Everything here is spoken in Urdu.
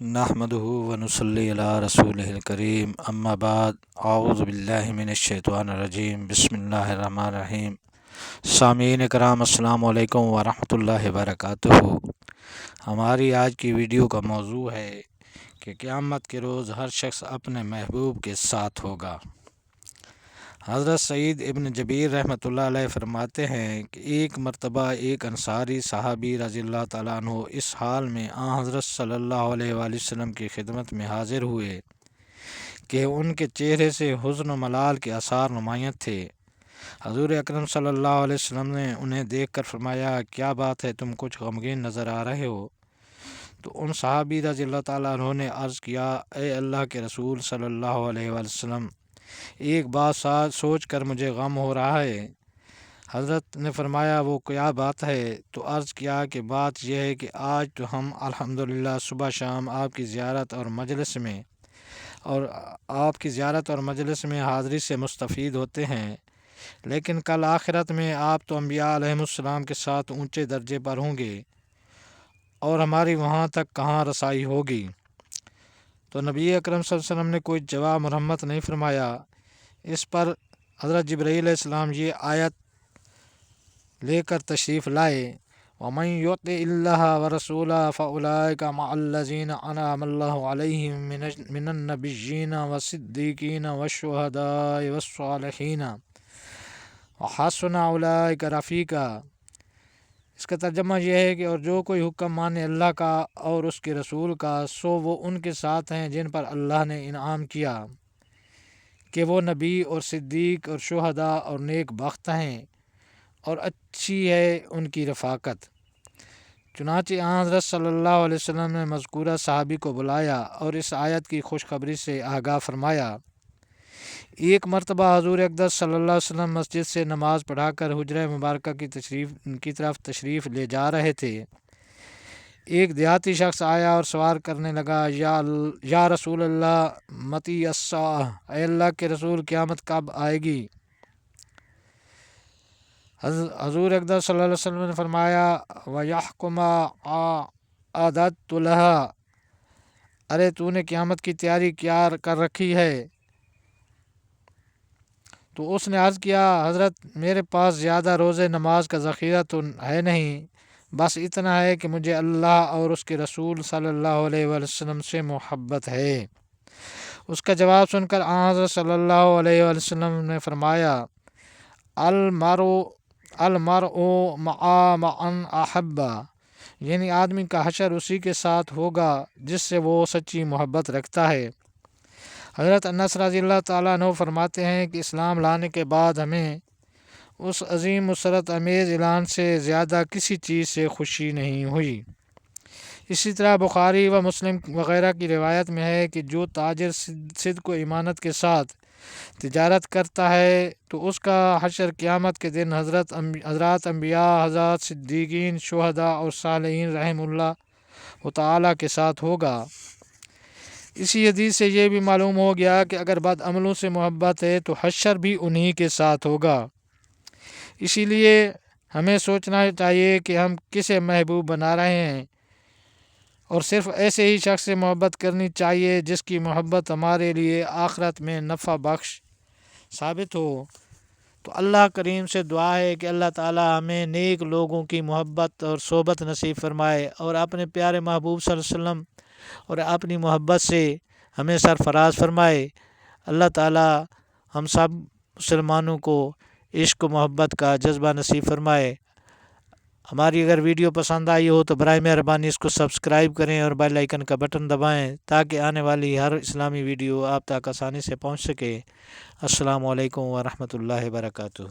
نحمدہ ونصلی علی رسولہ الکریم اما بعد اعوذ باللہ من الشیطان الرجیم بسم اللہ الرحمن الرحیم۔ سامعین کرام السلام علیکم ورحمۃ اللہ وبرکاتہ۔ ہماری آج کی ویڈیو کا موضوع ہے کہ قیامت کے روز ہر شخص اپنے محبوب کے ساتھ ہوگا۔ حضرت سعید ابن جبیر رحمۃ اللہ علیہ فرماتے ہیں کہ ایک مرتبہ ایک انصاری صحابی رضی اللہ تعالیٰ عنہ اس حال میں حضرت صلی اللہ علیہ وآلہ وسلم کی خدمت میں حاضر ہوئے کہ ان کے چہرے سے حزن و ملال کے آثار نمایاں تھے۔ حضور اکرم صلی اللہ علیہ وسلم نے انہیں دیکھ کر فرمایا، کیا بات ہے، تم کچھ غمگین نظر آ رہے ہو؟ تو ان صحابی رضی اللہ تعالیٰ عنہ نے عرض کیا، اے اللہ کے رسول صلی اللہ علیہ وآلہ وسلم، ایک بات سوچ کر مجھے غم ہو رہا ہے۔ حضرت نے فرمایا، وہ کیا بات ہے؟ تو عرض کیا کہ بات یہ ہے کہ آج تو ہم الحمدللہ صبح شام آپ کی زیارت اور مجلس میں حاضری سے مستفید ہوتے ہیں، لیکن کل آخرت میں آپ تو انبیاء علیہم السلام کے ساتھ اونچے درجے پر ہوں گے اور ہماری وہاں تک کہاں رسائی ہوگی؟ تو نبی اکرم صلی اللہ علیہ وسلم نے کوئی جواب مرمت نہیں فرمایا۔ اس پر حضرت جبرائیل علیہ السلام یہ آیت لے کر تشریف لائے، وَمَن يُطِعِ اللَّهَ وَرَسُولَهُ فَأُولَٰئِكَ مَعَ الَّذِينَ أَنْعَمَ اللَّهُ عَلَيْهِم مِّنَ النَّبِيِّينَ وَالصِّدِّيقِينَ وَالشُّهَدَاءِ وَالصَّالِحِينَ وَحَسُنَ أُولَٰئِكَ رَفِيقًا۔ اس کا ترجمہ یہ ہے کہ اور جو کوئی حکم مانے اللہ کا اور اس کے رسول کا، سو وہ ان کے ساتھ ہیں جن پر اللہ نے انعام کیا کہ وہ نبی اور صدیق اور شہداء اور نیک بخت ہیں، اور اچھی ہے ان کی رفاقت۔ چنانچہ حضرت صلی اللہ علیہ وسلم نے مذکورہ صحابی کو بلایا اور اس آیت کی خوشخبری سے آگاہ فرمایا۔ ایک مرتبہ حضور اقدس صلی اللہ علیہ وسلم مسجد سے نماز پڑھا کر حجرہ مبارکہ کی طرف تشریف لے جا رہے تھے۔ ایک دیہاتی شخص آیا اور سوال کرنے لگا، یا رسول اللہ متی الساعہ، اے اللہ کے رسول قیامت کب آئے گی؟ حضور اقدس صلی اللہ علیہ وسلم نے فرمایا، وَيَحْكُمَ عَادَتُ لَهَا، ارے تو نے قیامت کی تیاری کیا کر رکھی ہے؟ تو اس نے عرض کیا، حضرت میرے پاس زیادہ روزے نماز کا ذخیرہ تو ہے نہیں، بس اتنا ہے کہ مجھے اللہ اور اس کے رسول صلی اللہ علیہ وآلہ وسلم سے محبت ہے۔ اس کا جواب سن کر حضرت صلی اللہ علیہ وآلہ وسلم نے فرمایا، المرء مع من احب، یعنی آدمی کا حشر اسی کے ساتھ ہوگا جس سے وہ سچی محبت رکھتا ہے۔ حضرت انس رضی اللہ تعالیٰ عنہ فرماتے ہیں کہ اسلام لانے کے بعد ہمیں اس عظیم مسرت امیز اعلان سے زیادہ کسی چیز سے خوشی نہیں ہوئی۔ اسی طرح بخاری و مسلم وغیرہ کی روایت میں ہے کہ جو تاجر صدق و ایمانت کے ساتھ تجارت کرتا ہے تو اس کا حشر قیامت کے دن حضرات انبیاء، حضرات صدیقین، شہداء اور صالحین رحم اللہ تعالیٰ کے ساتھ ہوگا۔ اسی حدیث سے یہ بھی معلوم ہو گیا کہ اگر بد عملوں سے محبت ہے تو حشر بھی انہی کے ساتھ ہوگا۔ اسی لیے ہمیں سوچنا چاہیے کہ ہم کسے محبوب بنا رہے ہیں، اور صرف ایسے ہی شخص سے محبت کرنی چاہیے جس کی محبت ہمارے لیے آخرت میں نفع بخش ثابت ہو۔ تو اللہ کریم سے دعا ہے کہ اللہ تعالی ہمیں نیک لوگوں کی محبت اور صحبت نصیب فرمائے، اور اپنے پیارے محبوب صلی اللہ علیہ وسلم اور اپنی محبت سے ہمیں سرفراز فرمائے۔ اللہ تعالی ہم سب مسلمانوں کو عشق و محبت کا جذبہ نصیب فرمائے۔ ہماری اگر ویڈیو پسند آئی ہو تو برائے مہربانی اس کو سبسکرائب کریں اور بیل آئیکن کا بٹن دبائیں تاکہ آنے والی ہر اسلامی ویڈیو آپ تک آسانی سے پہنچ سکے۔ السلام علیکم ورحمۃ اللہ وبرکاتہ۔